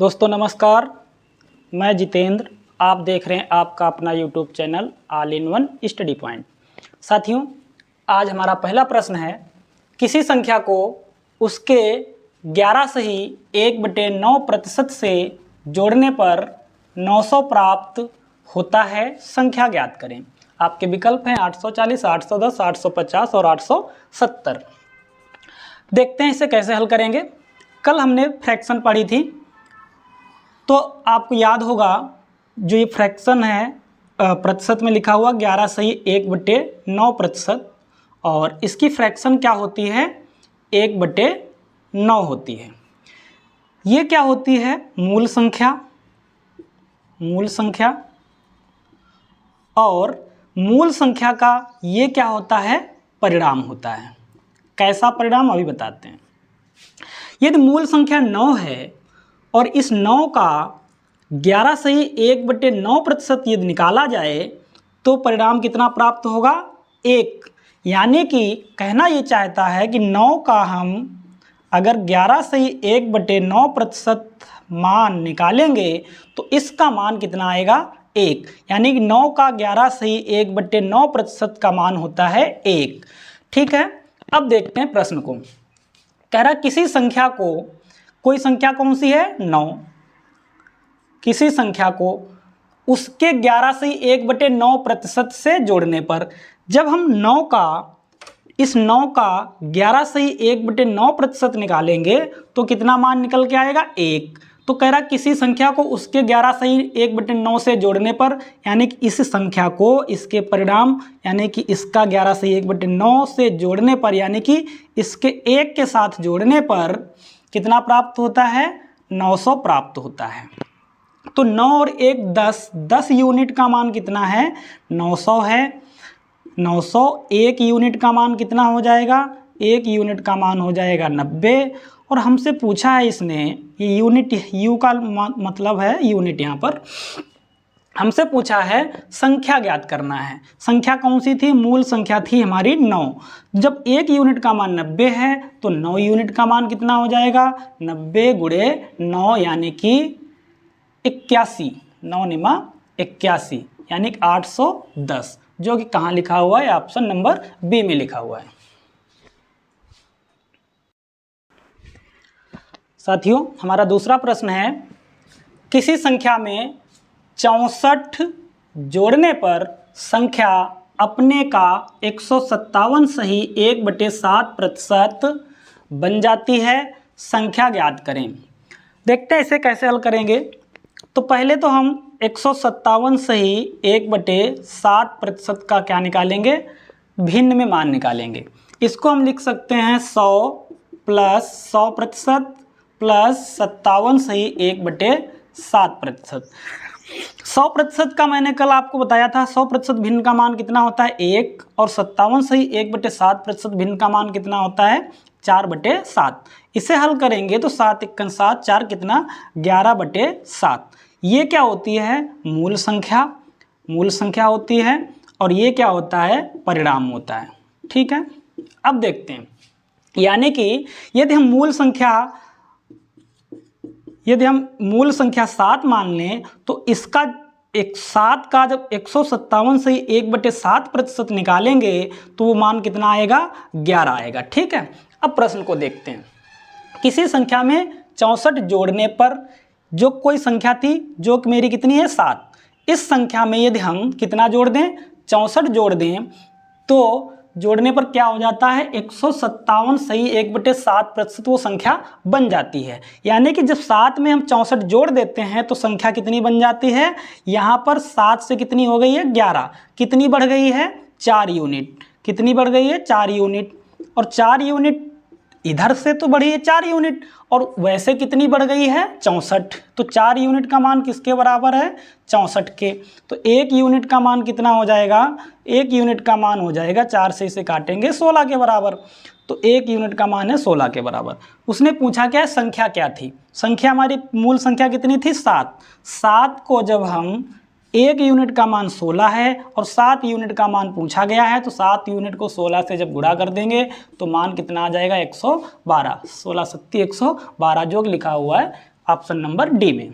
दोस्तों नमस्कार, मैं जितेंद्र। आप देख रहे हैं आपका अपना YouTube channel all in one study point. साथियों, आज हमारा पहला प्रश्न है, किसी संख्या को उसके 11 सही 1/9% से जोड़ने पर 900 प्राप्त होता है, संख्या ज्ञात करें। आपके विकल्प हैं 840, 810, 850 और 870। देखते हैं इसे कैसे हल करेंगे। कल हमने फ्रैक्शन पढ़ी थी, तो आपको याद होगा जो ये फ्रैक्शन है प्रतिशत में लिखा हुआ 11 सही 1/9%, और इसकी फ्रैक्शन क्या होती है 1/9 होती है। ये क्या होती है मूल संख्या, और मूल संख्या का ये क्या होता है परिणाम होता है। कैसा परिणाम अभी बताते हैं। यदि मूल संख्या 9 है और इस 9 का 11 सही 1/9% यदि निकाला जाए तो परिणाम कितना प्राप्त होगा 1। यानी कि कहना ये चाहता है कि 9 का हम अगर 11 सही 1/9% मान निकालेंगे तो इसका मान कितना आएगा 1। यानी कि 9 का 11 सही 1/9% का मान होता है 1। ठीक है, अब देखते हैं प्रश्न को। कह रहा किसी संख्या को, कोई संख्या कौन सी है 9, किसी संख्या को उसके 11 से 1/9% से जोड़ने पर, जब हम 9 का इस 9 का 11 से 1/9% निकालेंगे तो कितना मान निकल के आएगा 1। तो कह रहा किसी संख्या को उसके 11 से 1/9 से जोड़ने पर, यानी कि इस संख्या को इसके परिणाम यानी कि इसका 11 से 1/9 से जोड़ने पर, यानी कि इसके 1 के साथ जोड़ने पर कितना प्राप्त होता है 900 प्राप्त होता है। तो 9 और 1 10 यूनिट का मान कितना है 900 है। 900 1 यूनिट का मान कितना हो जाएगा, 1 यूनिट का मान हो जाएगा 90। और हमसे पूछा है इसने, ये यूनिट यू का मतलब है यूनिट, यहाँ पर हमसे पूछा है संख्या ज्ञात करना है। संख्या कौन सी थी, मूल संख्या थी हमारी 9। जब 1 यूनिट का मान 90 है तो 9 यूनिट का मान कितना हो जाएगा 90 गुणे 9 यानी कि 81। 9 निमा 81 यानी कि 810, जो कि कहाँ लिखा हुआ है ऑप्शन नंबर बी में लिखा हुआ है। साथियों, हमारा दूसरा प्रश्न है, किसी संख्या में 64 जोड़ने पर संख्या अपने का 157 सही 1/7% बन जाती है, संख्या ज्ञात करें। देखते हैं इसे कैसे हल करेंगे। तो पहले तो हम 157 सही 1/7% का क्या निकालेंगे, भिन्न में मान निकालेंगे। इसको हम लिख सकते हैं 100 प्लस 100% प्लस 57 सही 1/7%। 100% का मैंने कल आपको बताया था, 100% भिन्न का मान कितना होता है 1, और 57 सही 1/7% भिन्न का मान कितना होता है 4/7। इसे हल करेंगे तो 7 × 7 4 कितना 11/7। ये क्या होती है मूल संख्या होती है, और ये क्या होता है परिणाम होता है। ठीक है, अब देखते हैं। यानी कि यदि हम मूल संख्या 7 मान लें तो इसका 7 का जब 157 से 1/7% निकालेंगे तो वो मान कितना आएगा 11 आएगा। ठीक है, अब प्रश्न को देखते हैं। किसी संख्या में 64 जोड़ने पर, जो कोई संख्या थी जो कि मेरी कितनी है 7, इस संख्या में यदि हम कितना जोड़ दें 64 जोड़ दें तो जोड़ने पर क्या हो जाता है 157 सही 1/7% वो संख्या बन जाती है। यानी कि जब 7 में हम 64 जोड़ देते हैं तो संख्या कितनी बन जाती है, यहाँ पर 7 से कितनी हो गई है 11, कितनी बढ़ गई है 4 यूनिट, कितनी बढ़ गई है 4 यूनिट, और 4 यूनिट इधर से तो बढ़ी है 4 यूनिट, और वैसे कितनी बढ़ गई है 64। तो 4 यूनिट का मान किसके बराबर है 64 के। तो 1 यूनिट का मान कितना हो जाएगा, 1 यूनिट का मान हो जाएगा 4 से इसे काटेंगे 16 के बराबर। तो 1 यूनिट का मान है 16 के बराबर। उसने पूछा क्या है संख्या क्या थी, संख्या हमारी मूल संख्या कितनी थी 7। 7 को जब हम 1 यूनिट का मान 16 है और 7 यूनिट का मान पूछा गया है, तो 7 यूनिट को 16 से जब गुणा कर देंगे तो मान कितना आ जाएगा 112। 16 × 7 = 112, जो लिखा हुआ है ऑप्शन नंबर डी में।